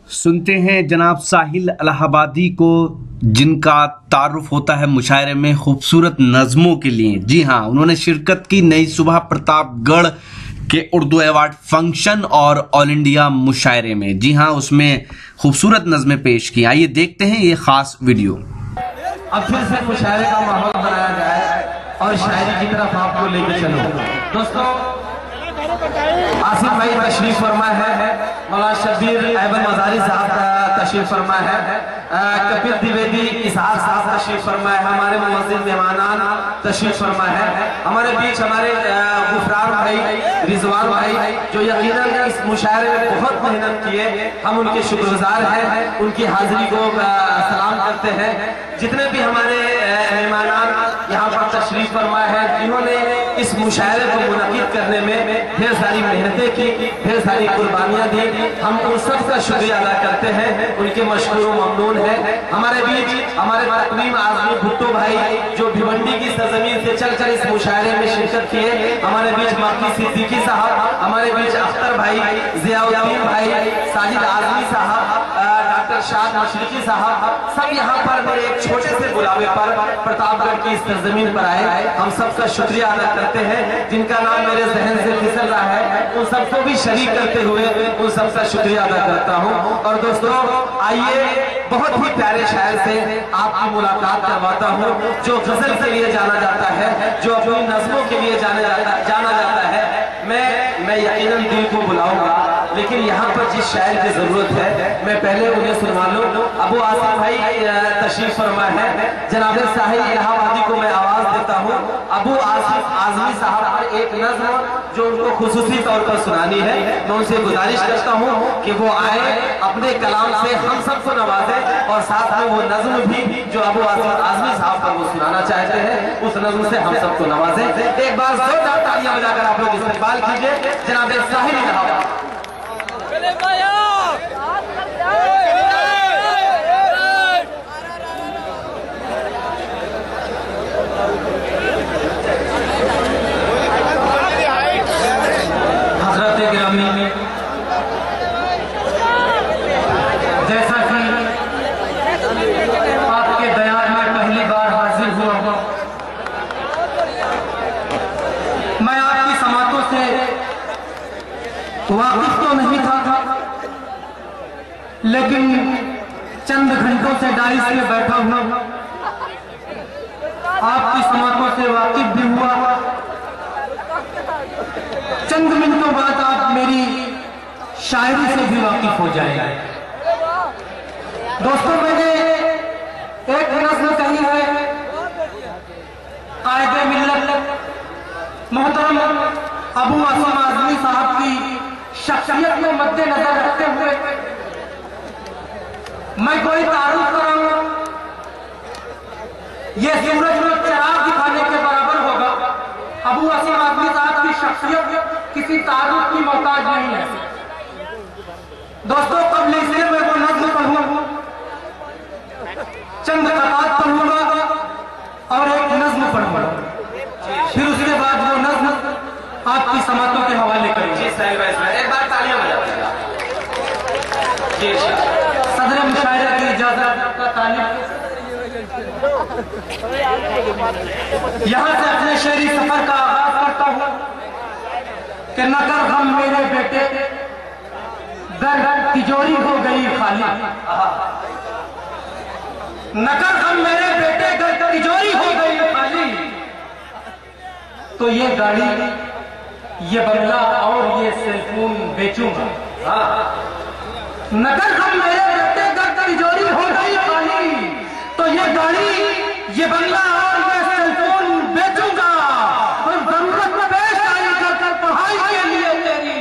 सुनते हैं जनाब साहिल इलाहाबादी को, जिनका तारुफ होता है मुशायरे में खूबसूरत नज़मों के लिए। जी हाँ, उन्होंने शिरकत की नई सुबह प्रतापगढ़ के उर्दू अवार्ड फंक्शन और ऑल इंडिया मुशायरे में। जी हाँ, उसमें खूबसूरत नज़में पेश की। आइए देखते हैं ये खास वीडियो। अब फिर से मुशायरे का माहौल बनाया जाए और शायरी की तरफ आपको लेके चलो। दोस्तों, आसिफ भाई तशरीफ फरमा है, मौलाना शब्बीर ऐबन मजारी साहब तशरीफ फरमा है, कपिल द्विवेदी इसहाक साहब तशरीफ फरमा है, हमारे मुअज्जिन मेहमानान तशरीफ फरमा है। हमारे बीच हमारे गुफरान भाई, रिजवान भाई, जो यकीनन इस मुशायरे में बहुत मेहनत किए, हम उनके शुक्रगुजार हैं, उनकी हाजिरी को सलाम करते हैं। जितने भी हमारे मेहमानान यहाँ पर तशरीफ फरमा है, जिन्होंने इस मुशायरे को मुनक़िद करने में ढेर सारी मेहनतें की, ढेर सारी कुर्बानियाँ दी, हम उन सब का शुक्रिया अदा करते हैं, उनके मशकूर व ममनून है। हमारे बीच हमारे तकरीम आज़मी भुट्टो भाई, जो भिवंडी की सरजमीन से चलकर इस मुशायरे में शिरकत किए, हमारे बीच मक्की सिद्दीकी साहब, हमारे बीच अख्तर भाई, ज़ियाउद्दीन भाई, साजिद आज़मी साहब, डॉक्टर शाद मशरिकी साहब, सब यहाँ पर मेरे एक छोटे से बुलावे पर प्रतापगढ़ की इस सरजमीन पर आए। हम सबका शुक्रिया अदा करते हैं। जिनका नाम मेरे जहन से फिसल रहा है, उन सबको भी शरीक करते हुए उन सबका शुक्रिया अदा करता हूँ। और दोस्तों, आइए बहुत ही प्यारे शायर से आपकी मुलाकात करवाता हूँ, जो गजल के लिए जाना जाता है, जो अपनी नज़मों के लिए जाना जाता है। मैं यकीनन दिल को बुलाऊंगा, लेकिन यहाँ पर जिस शायर की जरूरत है, मैं पहले उन्हें सुनवा लूं। अबू आसिफ भाई तशरीफ फरमा है, जनाब साहिल इलाहाबादी को मैं आवाज देता हूँ। अबू आसिफ आज़मी साहब पर एक नज़्म जो उनको खुसूसी तौर पर सुनानी है, मैं उनसे गुजारिश करता हूँ कि वो आए, अपने कलाम से हम सबको नवाजे, और साथ में वो नज़्म भी जो अबू आसिफ आज़मी साहब पर वो सुनाना चाहते हैं, उस नज़्म से हम सबको नवाजे। एक बार जोरदार तालियां बजाकर आप लोग इस्तेमाल कीजिए जनाब साहिल इलाहाबादी। जैसा कि आपके बयान में पहली बार हाजिर हुआ हूं, मैं आपकी समातों से वाकिफ तो नहीं था, लेकिन चंद घंटों से डाइस में बैठा हुआ आपकी समातों से वाकिफ भी हुआ। चंद मिनटों बाद आप मेरी शायरी से भी वाकिफ हो जाएगा। दोस्तों, मैंने एक नज़्म कही है, कायदे मिल्लत मोहतरम अबू आसिफ आज़मी साहब की शख्सियत में मद्देनजर रखते हुए मैं कोई तारुफ कराऊंगा, यह सूरज में चिराग दिखाने के बराबर होगा। अबू आसिफ आज़मी साहब की शख्सियत किसी तारुफ की मोहताज नहीं है। दोस्तों, कबल इसलिए मैं वो नज़्म पढ़ूंगा, चंद क़तात पढ़ूंगा और एक नज़्म पढ़ूंगा, फिर उसके बाद वो नज़्म आपकी समातों के हवाले करेंगे। एक बार तालियां बजाइएगा। सदर मुशायरा की इजाजत का तालिब यहाँ से अपने शहरी सफर का आगाज करता हूँ कि न कर हम मेरे बेटे, दर तिजोरी हो गई खाली। नकर हम मेरे बेटे घर तिजोरी हो गई खाली, तो ये गाड़ी, ये बंगला और ये सेलफोन बेचूंगा। नकर हम मेरे बेटे घर तिजोरी हो गई खाली, तो ये गाड़ी, ये बंगला और ये सेलफोन बेचूंगा। और जरूरत में पेश आई कर पढ़ाई के लिए तेरी,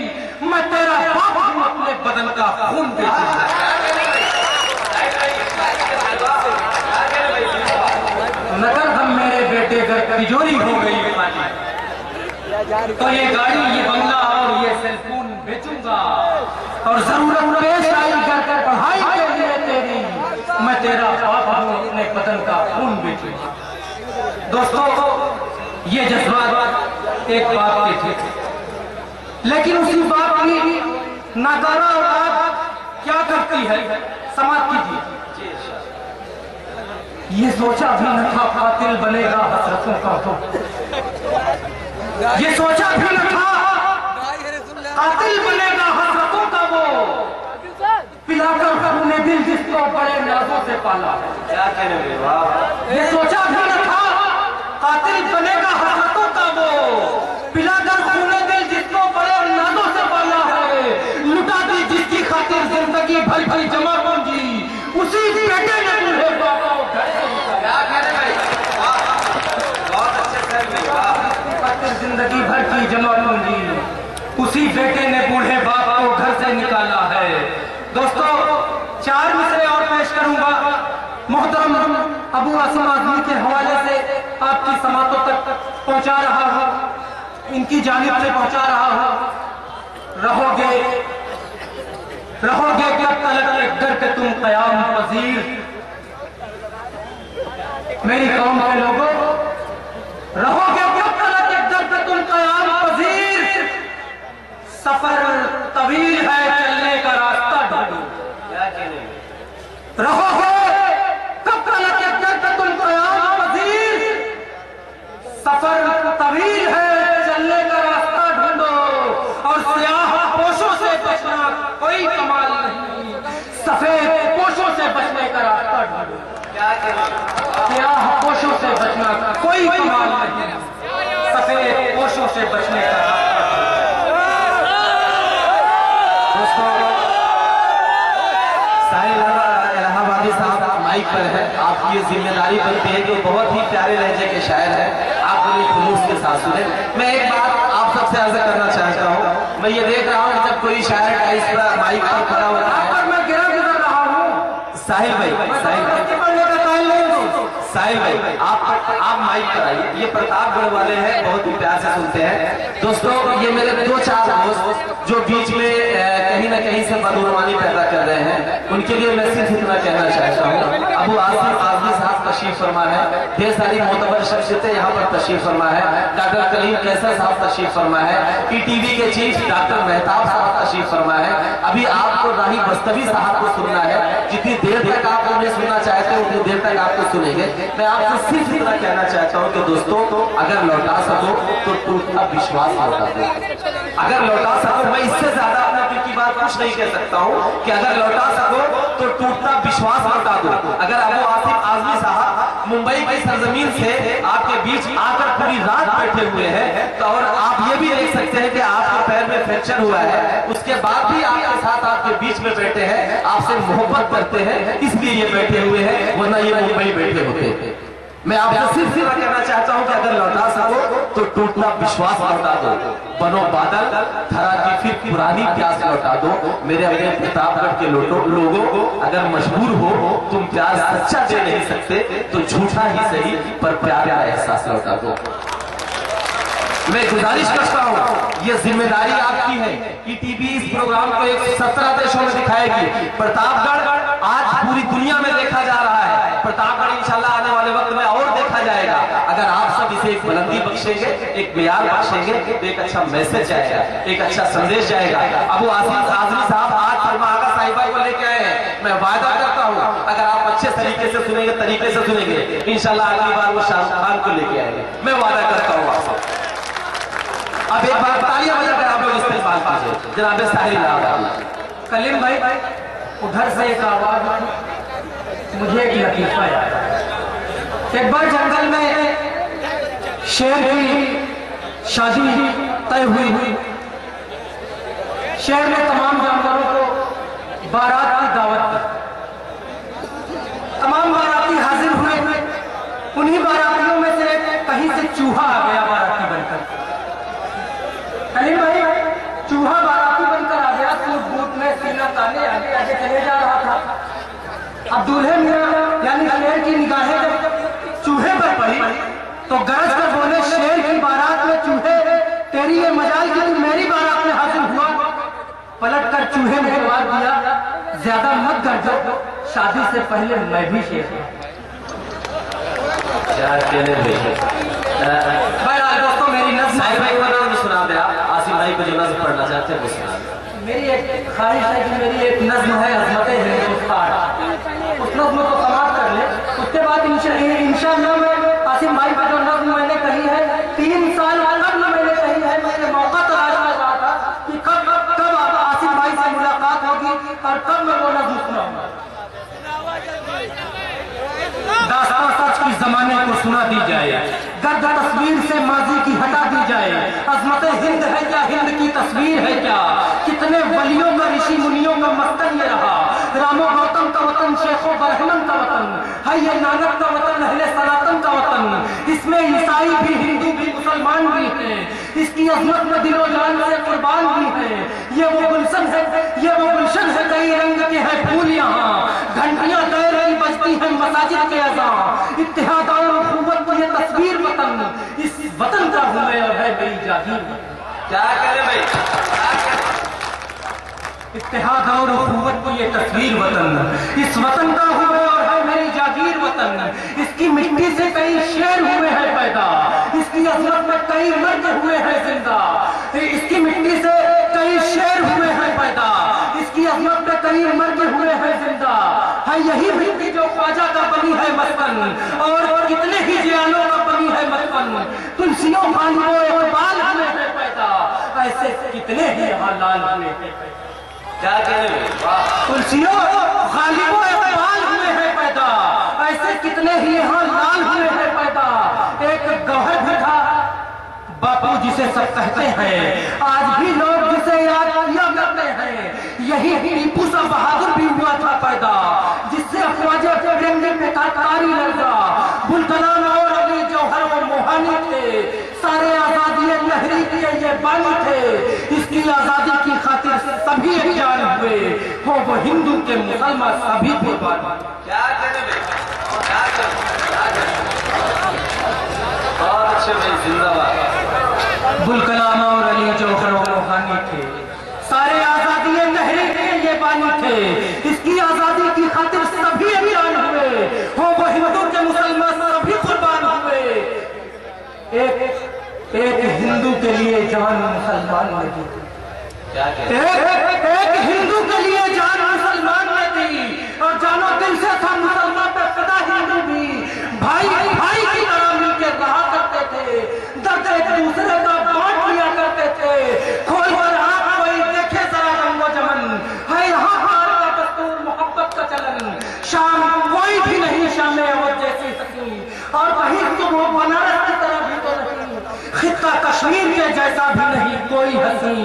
मैं तेरा बाप हूं, अपने बदन का खून बेचूंगा। नगर हम मेरे बेटे घर तिजोरी हो गई खाली, तो ये गाड़ी, ये बंगला और ये सेलफोन बेचूंगा। और जरूरत पेश आई कर पढ़ाई के लिए तेरी, मैं तेरा बाप हूं, अपने बदन का खून बेचूंगा। दोस्तों, ये जज्बात एक बाप के थे, लेकिन उसी बाप की नाकारा औलाद क्या करती है, समाप्त कीजिए। ये सोचा भी न था कातिल बनेगा हसरतों का तो, ये सोचा भी न था कातिल बनेगा हसरतों का वो, पिलाकर अपने दिल जिसको बड़े नाजों से पाला है। क्या कह रहे हो? ये सोचा भी न था कातिल बनेगा हसरतों का वो, पिलाकर अपने दिल जिसको बड़े नाजों से पाला है। लुटा दी जिसकी खातिर जिंदगी भर भरी जमा पूंजी, उसी बेटे ने दूल्हे बाबा को घर से निकाला। क्या कह रहे भाई? बहुत अच्छे से खातिर जिंदगी भर की जमा पूंजी, उसी बेटे ने बूढ़े बाप को घर से निकाला है। दोस्तों, 4 मिसरे और पेश करूंगा। मोहतरम अबू आसिम आजमी के हवाले से आपकी समातों तक पहुंचा रहा हूं, इनकी जानिब से पहुंचा रहा हूं। रहोगे रहोगे कब तलक डर के तुम क़याम पज़ीर, मेरी कौम के लोगों, रहोगे कब तलक डर के तुम क़याम पज़ीर, सफर तवील है चलने का रास्ता ढूंढो। रहोगे कब तलक डर के तुम क़याम पज़ीर, सफर तवील है चलने का रास्ता ढूंढो, और स्याह पोशों से बचना कोई कमाल नहीं, सफेद पोशों से बचने का रास्ता ढूंढो। स्याह पोशों से बचना कोई कमाल नहीं, सफेद पोशों से बचने का रास्ता। इलाहाबादी साहब माइक पर है, आपकी ये जिम्मेदारी बनती है कि बहुत ही प्यारे लहजे के शायर हैं, आप उन्हें खुलूस के साथ सुने। मैं एक बात आप सबसे अर्ज करना चाहता हूँ, मैं ये देख रहा हूँ कि जब कोई शायर इस पर माइक पर खड़ा होता है, मैं गिरा गुजर रहा हूँ। साहिल भाई, साहिल भाई आप माइक पर आइए। ये प्रतापगढ़ वाले हैं, बहुत ही प्यार से सुनते हैं। दोस्तों, ये मेरे 2-4 दोस्त जो बीच में कहीं ना कहीं से बदगुमानी पैदा कर रहे हैं, उनके लिए मैं सिर्फ इतना कहना चाहता हूँ। अबू आसिम आजमी साहब तशरीफ फरमा है, ढेर सारी मोतबर शख्सियतें यहाँ पर तशरीफ फरमा है, डॉक्टर कलीम कैसर साहब तशरीफ फरमा है, PTV के चीफ डॉक्टर मेहताब साहब तशरीफ फरमा है। अभी आपको राही बस्तवी साहब को सुनना है, जितनी देर तक आप उन्हें सुनना चाहते हैं उतनी देर तक आपको सुनेंगे। मैं आपसे सिर्फ इतना कहना चाहता हूँ कि दोस्तों, अगर लौटा सको तो टूटता विश्वास लौटा दो। अगर लौटा सको, मैं इससे ज्यादा अपने दिल की बात कुछ नहीं कह सकता हूँ कि अगर लौटा सको तो टूटता विश्वास लौटा दो। अगर अबू आसिम आजमी साहब मुंबई की सरजमीन से आपके बीच आकर पूरी रात बैठे हुए हैं, तो और आप ये भी देख सकते हैं कि आपके पैर में फ्रैक्चर हुआ है, उसके बाद भी आपके साथ आपके बीच में बैठे हैं, आपसे मोहब्बत करते हैं, इसलिए ये बैठे हुए हैं, वरना ये मुंबई बैठे होते। मैं आपसे सिर्फ इतना कहना चाहता हूं कि अगर लौटा सको तो टूटता विश्वास लौटा दो, बनो बादल धरा की फिर पुरानी प्यास लौटा दो। मेरे अपने प्रतापगढ़ के लोगों, अगर मजबूर हो तुम प्यार सच्चा दे नहीं सकते तो झूठा ही सही पर प्यार का एहसास लौटा दो। मैं गुजारिश करता हूँ, ये जिम्मेदारी आपकी है। ETV इस प्रोग्राम को 17 देशों में दिखाएगी। प्रतापगढ़ आज पूरी दुनिया में देखा जा रहा है, प्रतापगढ़ इंशाल्लाह आने वाले वक्त में और देखा जाएगा। अगर आप सब इसे एक बुलंदी बख्शेंगे, एक प्यार बख्शेंगे, तो एक अच्छा मैसेज जाएगा, एक अच्छा संदेश जाएगा। अबू आसिम आजमी साहब आज फरमा आगा साहिबा को लेके आए हैं। मैं वादा करता हूँ, अगर आप अच्छे तरीके से सुनेंगे, इंशाल्लाह अगली बार वो शाहरुख खान को लेके आएंगे। मैं वादा करता हूँ आपसे। अब एक बार तालियां बजाकर आप लोग इस्तेमाल कीजिए जनाब साहिल इलाहाबादी। कलीम भाई, उधर से एक आवाज, मुझे एक लतीफा याद है। एक बार जंगल में शेर की शादी तय हुई। शेर ने तमाम जानवरों को बारात की दावत दी। तमाम बाराती हाजिर हुए। उन्हीं बारातियों में से कहीं से चूहा आ गया बाराती बनकर। कलीम भाई, चूहा बाराती बनकर आ गया, सूट बूट में सीना ताने आगे आगे चले जा रहा था। अब दूल्हे मियां यानी शेर की निगाहें जब चूहे पर पड़ी तो गरज कर बोले, शेर की बारात में चूहे, तेरी ये मजाल कि तू मेरी बारात में हाजिर हुआ। पलट कर चूहे ने जवाब दिया, ज्यादा मत गरजो, शादी से पहले मैं भी शेर हूं। दोस्तों, मेरी नज़्म साहिल भाई को नज़्म सुना दे, आप आसिम भाई को जो नज़्म पढ़ना चाहते हैं वो सुना। मेरी एक ख्वाहिश है कि मेरी एक नज्म है अज़मत हिंदुस्तान, उस नज्म को समाप्त कर ले। उसके बाद इंशाअल्लाह मैं आसिम भाई का जो नज्म मैंने कही है 3 साल कबल मैंने कही है, मैंने मौका तलाश कर रहा था कि कब आसिम भाई से मुलाकात होगी और कब मैं वो नज्म सुनाऊंगा। दास्तां सच की जमाने को सुना दी जाए, गर्द तस्वीर से माजी की हटा दी जाए। अजमत हिंद है क्या, हिंद की तस्वीर है क्या, कितने वलियों का ऋषि मुनियों का मस्कन ये रहा। रामो गौतम का वतन, शेखो बरहमन का वतन है ये, नानक का वतन, अहले सनातन का वतन। इसमें ईसाई भी, हिंदू भी, मुसलमान भी हैं। इसकी अजमत में दिलो जान से कुर्बान भी है। ये वो गुलशन है, ये वो गुलशन है, कई रंग के हैं फूल यहाँ। घंटियां गैर की बजती हैं मसाजिद के अज़ान। इत्तेहाद और उख़्वत की ये तस्वीर वतन, इस वतन का हूँ मैं और है मेरी जागीर। क्या करें भाई, इत्तेहाद और उख़्वत की ये तस्वीर वतन, इस वतन का हूँ मैं और है मेरी जागीर वतन। इसकी मिट्टी से कई शेर हुए हैं पैदा, इसकी अज़मत में कई मर्द हुए हैं जिंदा। इसकी मिट्टी से कई शेर हुए हैं पैदा, इसकी अज़मत में कई मर्द हुए हैं जिंदा। है यही मिट्टी जो ख्वाजा का बनी है मस्कन, और कितने ही जियालों का बनी है मस्कन। तुलसियों खालियों इकबाल हुए हैं पैदा, ऐसे कितने ही हालाल हुए हैं। क्या कह रहे हैं, तुलसियों खालियों इकबाल हुए हैं पैदा, ऐसे कितने ही यहाँ लाल हुए हैं पैदा। एक गौहर भी था बापू जिसे सब कहते हैं, आज भी लोग जिसे याद किया करते हैं। यही टीपू सा बहादुर भी हुआ था पैदा, जिससे ख्वाजा फिरंगी पे कारी लगा। बुलकलाम और अली जौहर वो मोहानी थे, सारे आजादी लहरी के ये बानी थे। इसकी आजादी की खातिर सभी एकजान हुए, हो वो हिंदू के मुसलमान सभी कुर्बान। क्या करें, क्या करें, और अच्छे भाई जिंदाबाद। बुलकलाम और अली जौहर वो मोहानी थे, सारे आजादी लहरी के ये बानी थे। इसकी आजादी की खातिर सभी एकजान हुए, हो वो हिंदू के मुसलमान सभी कुर्बान हुए। एक हिंदू के लिए जान मुसलमान ने दी, एक हिंदू के लिए जान मुसलमान ने दी, और जानो दिल से था मुसलमान पे फिदा हिंदू भी। भाई भाई की तरह मिलकर रहा करते थे, दर्द एक दूसरे का बांट लिया करते थे। खोल कर आप कोई देखे जरा रंगो जमन, है यहाँ हार का दस्तूर मोहब्बत का चलन। शाम कोई भी नहीं शाम अवध जैसी हसी, और कहीं तो वो बनारस की तरह भी तो नहीं, खित्ता कश्मीर के जैसा भी नहीं कोई हसी।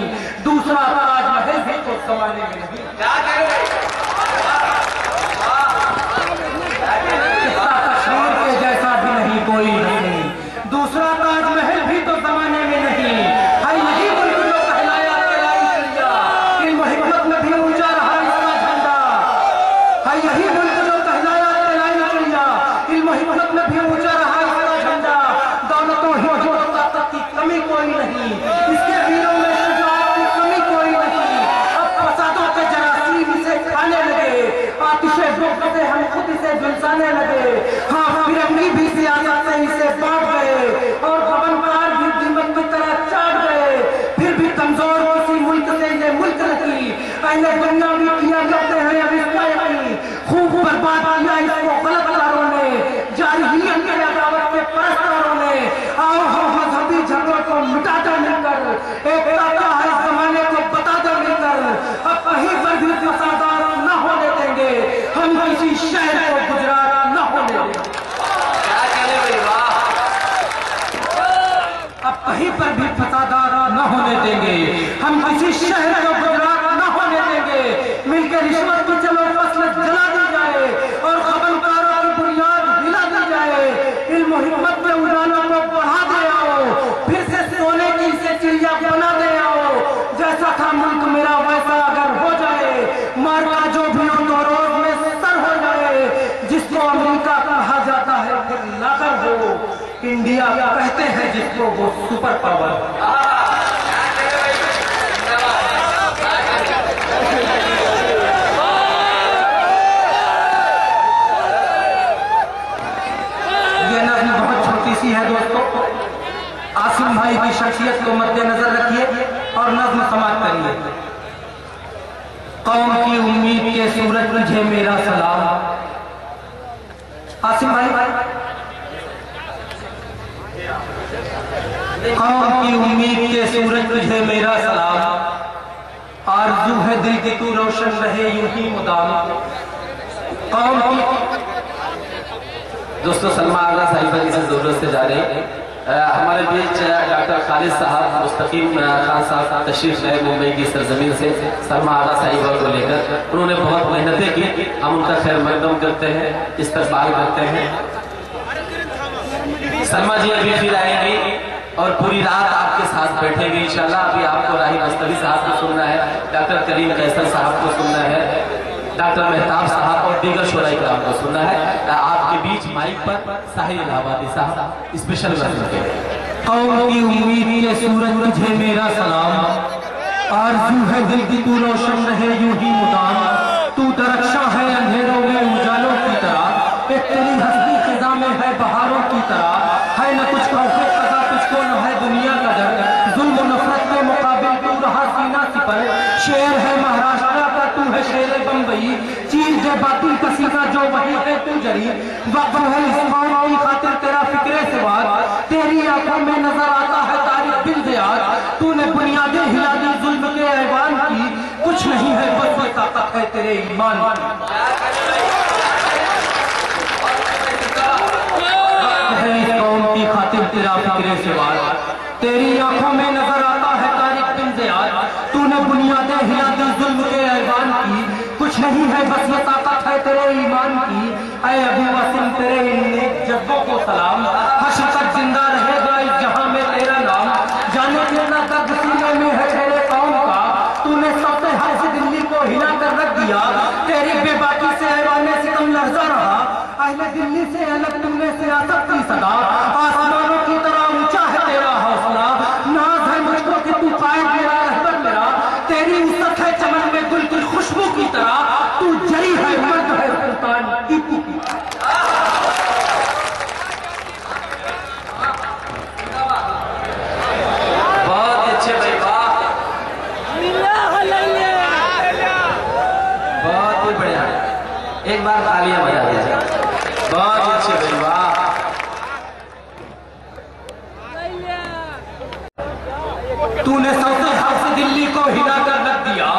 दूसरा ताजमहल भी तो जमाने में नहीं। क्या करें, खित्ता कश्मीर के जैसा भी नहीं कोई हसी, दूसरा ताजमहल भी तो जमाने में नहीं। है यही मुल्क जो कहलाया कहलाई चिड़िया, इल्म हिकमत में भी ऊंचा रहा इसका झंडा। है यही मुल्क जो कहलाया कहलाई चिड़िया, इल्म हिकमत में भी ऊंचा रहा इसका झंडा। दौलतों हिम्मतों ताकत की कमी कोई नहीं, इसके वीरों में शुजाअत की कमी कोई नहीं। अब फसादों के जरासीम इसे खाने लगे, आतिशे ज़ौक़ से हम खुद इसे झुलसाने लगे। हाँ, फिरंगी भी सियासत से इसे बांट गए, और गबनकार भी दीमक की तरह चाट गए। फिर भी कमजोर किसी मुल्क से ये मुल्क नहीं, अहले दुनिया भी किया करते हैं अब इसका यकीन। खूब बर्बाद किया इसको गलतकारों ने, जाहिलियत के अदावत के परस्तरों ने। आओ हम मजहबी झगड़ों को मिटा दे मिलकर, एकता क्या है इस जमाने को बता दे मिलकर। अब कहीं पर भी फसादात न होने देंगे, हम किसी शहर को गुजरात न होने देंगे। क्या कहने भाई, वाह। अब कहीं पर भी फसादात न होने देंगे, हम किसी शहर को गुजरात न होने देंगे। मिलकर रिश्वत की चलो फसल जला दी जाए, और खबरदारों की बुनियाद हिला दी जाए। इल्म हिम्मत में उड़ानों को बढ़ा दे आओ, फिर से सोने की से चिड़िया बना दे आओ। जैसा था मुल्क मेरा वैसा अगर हो जाए, मारका जो भी हो तो रोज में सर हो जाए। जिसको अमेरिका कहा जाता है फिर लाकर हो, इंडिया कहते हैं जिसको वो सुपर पावर। है दोस्तों, आसिम भाई की शख्सियत को मद्देनजर रखिए और नज्म समाप्त करिए। तुझे मेरा सलाम। आसिम भाई, कौम की उम्मीद के सूरज तुझे मेरा सलाम। आरज़ू है दिल की तू रोशन रहे यूं ही मुदाम। कौम की दोस्तों, सलमा आगरा साहिबा की जरूरत से जा रही है। हमारे बीच डॉक्टर खालिद साहब मुस्तकीम खान साहब तशरीफ लाए मुंबई की सरजमीन से सलमा आगरा साहिबा को लेकर। उन्होंने बहुत मेहनतें की, हम उनका खैर मकदम करते हैं, इस्तकबाल करते हैं। सलमा जी अभी फिर आएंगी और पूरी रात आपके साथ बैठेंगे इंशाल्लाह। अभी आपको राही मुस्तफी साहब को सुनना है, डॉक्टर करीम कैसर साहब को सुनना है, डॉक्टर मेहताब साहब और दीगर शोराई कराम को सुनना है। आपके बीच माइक पर साहिल इलाहाबादी साहब स्पेशल नज़्म के। कौम की उम्मीद के सूरज तुझे मेरा सलाम। आरज़ू है दिल की तू रोशन रहे यूं ही मुदाम। तू दरख्शां है अंधेरों में उजालों की तरह। एक तेरी हस्ती खिज़ा में है बहारों की तरह। है न कुछ खौफ़े क़ज़ा तुझको न है दुनिया का डर। जुल्म नफरत के मुकाबिल तू रहा सीना सिपर। शेर है महाराष्ट्र का तू है शेर बम्बई। चीर दे बातिल का सीना जो वही है तू जरी। वक्त है इस कौम की खातिर तेरा फिक्रे से बात। तेरी आंखों में नजर आता है तारीख दिल ज़ियाद। तूने बुनियादें हिला दी जुल्म के ऐवान की। कुछ नहीं है बस ये ताकत है तेरे ईमान की। कौम की खातिर तेरा फिक्रे से बात। तेरी आंखों में नजर आता है तारीख दिल ज़ियाद। तूने बुनियादें हिला दी जुल्म के ऐवान की। कुछ नहीं है बस ये ताकत है तेरे ईमान की। ऐ अबू वसीम तेरे इन नेक जज्बों को सलाम। हश्र तक जिंदा रहेगा इस जहां में तेरा नाम। जाने कितना दर्द सीने में है तेरे कौम का। तूने सौते हर से दिल्ली को हिला कर रख दिया। तेरी बेबाकी से ऐवाने सितम लर्जा रहा। अहले दिल्ली से अलग तुमने सियासत की सदा। आसमानों की तरह ऊंचा है तेरा हौसला। नाज है मुझको कि तू कायद मेरा रहबर मेरा। तेरी उस्सत है चमन में गुल की खुशबू की तरह। तू जरी है मर्द है सुल्तान टीपू की। बहुत अच्छे भाई, वाह, बहुत ही बढ़िया। एक बार तालियां बजा दीजिए। बहुत अच्छे भाई, वाह। तूने सौते हाथ से दिल्ली को हिला कर रख दिया।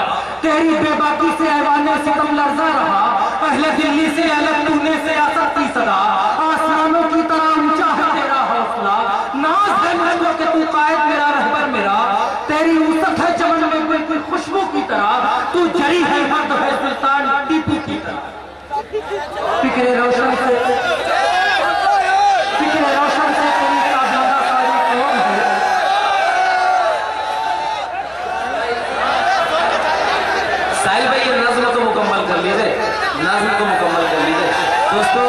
तेरी बेबाकी से ऐवाने सितम लर्जा रहा। पहले दिल्ली से अलग तूने सियासत की सदा। आसमानों की तरह ऊंचा है तेरा हौसला। नाज है मुझको कि तू कायद मेरा रहबर मेरा। तेरी उस्सत है चमन में गुल की खुशबू की तरह। तू जरी है मर्द है सुल्तान टीपू की तरह। फिक्रे रोशन से तेरी ताबिंदा सारी कौम है। साहिल भाई ये नज़्म को मुकम्मल कर लीजिए, नज़्म को मुकम्मल कर लीजिए। दोस्तों,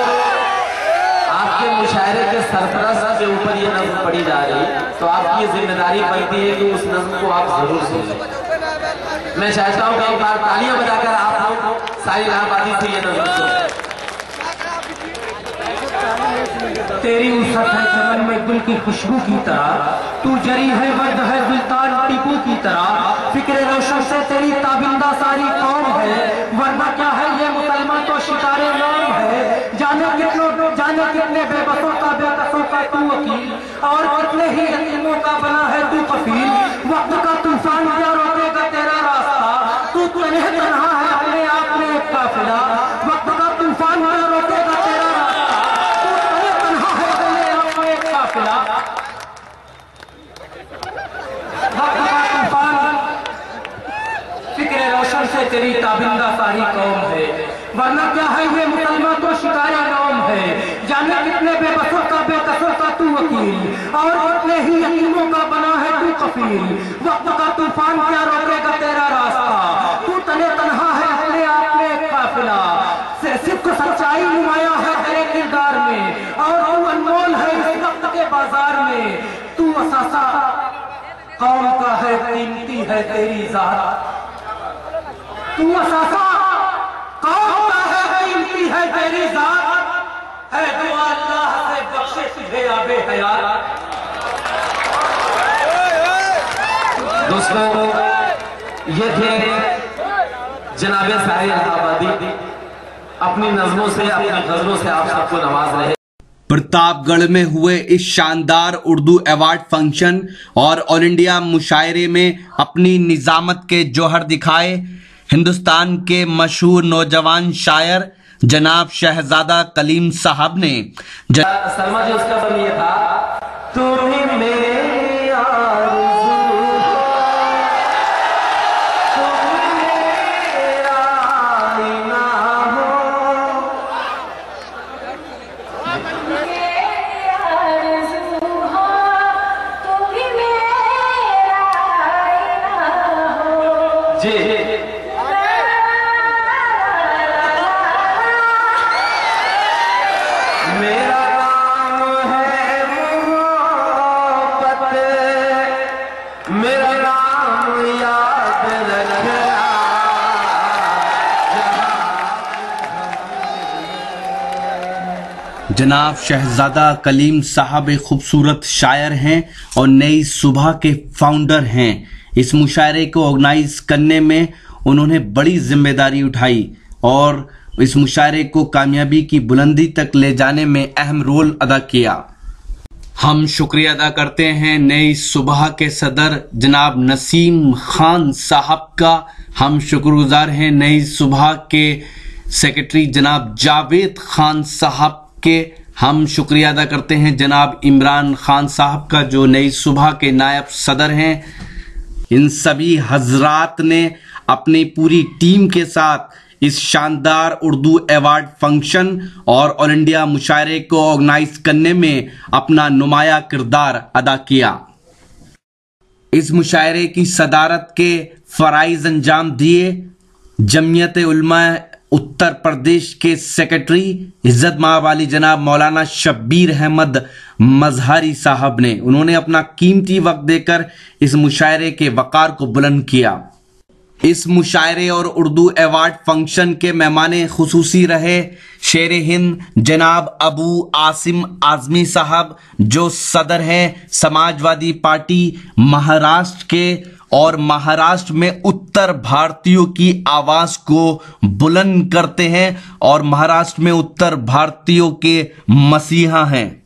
आपके मुशायरे के सरपरस्त के ऊपर ये नज़्म पढ़ी जा रही है, तो आपकी ये जिम्मेदारी बनती है कि उस नज़्म को आप जरूर सुनें। मैं चाहता हूँ कि एक बार तालियां बजाकर आप लोग साहिल इलाहाबादी से ये नज़्म सुनें। तेरी उस्सत है चमन में गुल की खुशबू की तरह। तू जरी है मर्द है सुल्तान टीपू की तरह। फिक्रे रोशन से तेरी ताबिंदा सारी कौम है। वरना क्या है ये मुसलमान तो शिकारे नाम है। जाने कितने बेबसों का बेकसों का तू वकील। और कितने ही यतीमों का बना है तू कफील। वक्त का तूफान क्या रोकेगा तेरा रास्ता। तू तन्हा है अपने आप में एक काफिला। वक्त का तूफान क्या रोकेगा तेरा रास्ता। तू तन्हा है अपने आप में एक काफिला। वक्त का तूफान फिक्रे रोशन से तेरी ताबिंदा सारी कौम है। वरना क्या है ये मुसलमान तो शिकारा नाम है। जाने कितने बेबसों का बेकसों का तू वकील। और कितने ही यतीमों का बना है तू कफील। वक्त का तूफान क्या रोकेगा तेरा रास्ता। तू तन्हा है अपने आप में एक काफिला। सिर्फ सच्चाई नुमाया है तेरे किरदार में। और तू अनमोल है इस वक्त के बाजार में। तू असासा कौम का है, कीमती है तेरी जात। तू असासा कौम का है, कीमती है तेरी जात। है दुआ अल्लाह से बख्शे तुझे आबे हयात। दोस्तों, ये थे जनाबे साहिल इलाहाबादी अपनी नज़मों से, अपनी गजलों से आप सबको नवाज रहे। प्रतापगढ़ में हुए इस शानदार उर्दू अवार्ड फंक्शन और ऑल इंडिया मुशायरे में अपनी निजामत के जौहर दिखाए हिंदुस्तान के मशहूर नौजवान शायर जनाब शहजादा कलीम साहब ने। सलमा जी, उसका बम ये था, तुम ही मेरी आरज़ू हो, तुम ही मेरा आईना हो। जी मेरा नाम है मोहब्बत, मेरा नाम याद रखना। जनाब शहजादा कलीम साहब एक खूबसूरत शायर हैं और नई सुबह के फाउंडर हैं। इस मुशायरे को ऑर्गेनाइज करने में उन्होंने बड़ी जिम्मेदारी उठाई और इस मुशायरे को कामयाबी की बुलंदी तक ले जाने में अहम रोल अदा किया। हम शुक्रिया अदा करते हैं नई सुबह के सदर जनाब नसीम खान साहब का। हम शुक्रगुजार हैं नई सुबह के सेक्रेटरी जनाब जावेद खान साहब के। हम शुक्रिया अदा करते हैं जनाब इमरान खान साहब का जो नई सुबह के नायब सदर हैं। इन सभी हजरात ने अपनी पूरी टीम के साथ इस शानदार उर्दू अवार्ड फंक्शन और ऑल इंडिया मुशायरे को ऑर्गेनाइज करने में अपना नुमाया किरदार अदा किया। इस मुशायरे की सदारत के फराइज अंजाम दिए जमीयत उलमा उत्तर प्रदेश के सेक्रेटरी इज्जत मावाली जनाब मौलाना शब्बीर अहमद मजहरी साहब ने। उन्होंने अपना कीमती वक्त देकर इस मुशायरे के वकार को बुलंद किया। इस मुशायरे और उर्दू अवार्ड फंक्शन के मेहमाने खुसूसी रहे शेर हिंद जनाब अबू आसिम आजमी साहब जो सदर हैं समाजवादी पार्टी महाराष्ट्र के और महाराष्ट्र में उत्तर भारतीयों की आवाज को बुलंद करते हैं और महाराष्ट्र में उत्तर भारतीयों के मसीहा हैं।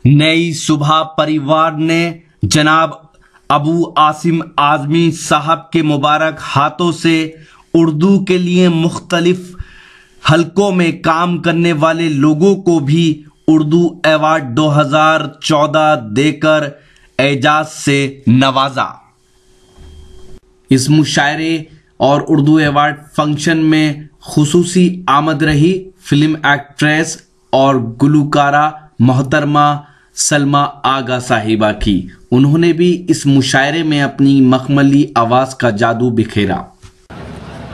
नई सुबह परिवार ने जनाब अबू आसिम आजमी साहब के मुबारक हाथों से उर्दू के लिए मुख्तलिफ हलकों में काम करने वाले लोगों को भी उर्दू अवार्ड 2014 देकर एजाज से नवाजा। इस मुशायरे और उर्दू अवार्ड फंक्शन में खुसूसी आमद रही फिल्म एक्ट्रेस और गुलकारा मोहतरमा सलमा आगा साहिबा की। उन्होंने भी इस मुशायरे में अपनी मखमली आवाज का जादू बिखेरा।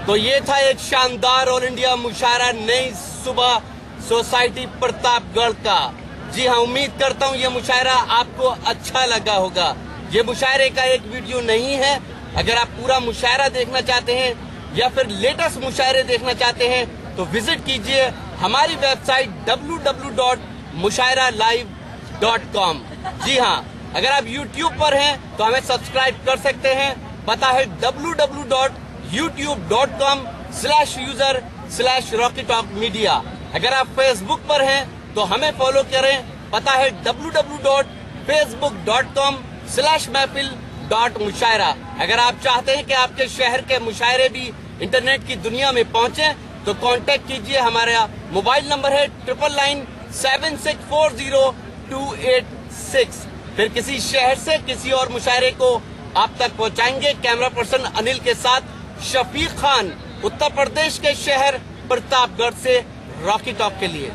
तो ये था एक शानदार ऑल इंडिया मुशायरा नई सुबह सोसाइटी प्रतापगढ़ का। जी हाँ, उम्मीद करता हूँ ये मुशायरा आपको अच्छा लगा होगा। ये मुशायरे का एक वीडियो नहीं है। अगर आप पूरा मुशायरा देखना चाहते हैं या फिर लेटेस्ट मुशायरे देखना चाहते हैं तो विजिट कीजिए हमारी वेबसाइट www.mushairalive.com। जी हाँ, अगर आप YouTube पर हैं तो हमें सब्सक्राइब कर सकते हैं। पता है www.youtube.com/user/RockyTalkMedia। अगर आप Facebook पर हैं तो हमें फॉलो करें। पता है www.facebook.com/महफिल.मुशायरा। अगर आप चाहते हैं कि आपके शहर के मुशायरे भी इंटरनेट की दुनिया में पहुंचे तो कांटेक्ट कीजिए। हमारा मोबाइल नंबर है 9997640286। फिर किसी शहर से किसी और मुशायरे को आप तक पहुंचाएंगे। कैमरा पर्सन अनिल के साथ शफीक खान, उत्तर प्रदेश के शहर प्रतापगढ़ से रॉकी टॉक के लिए।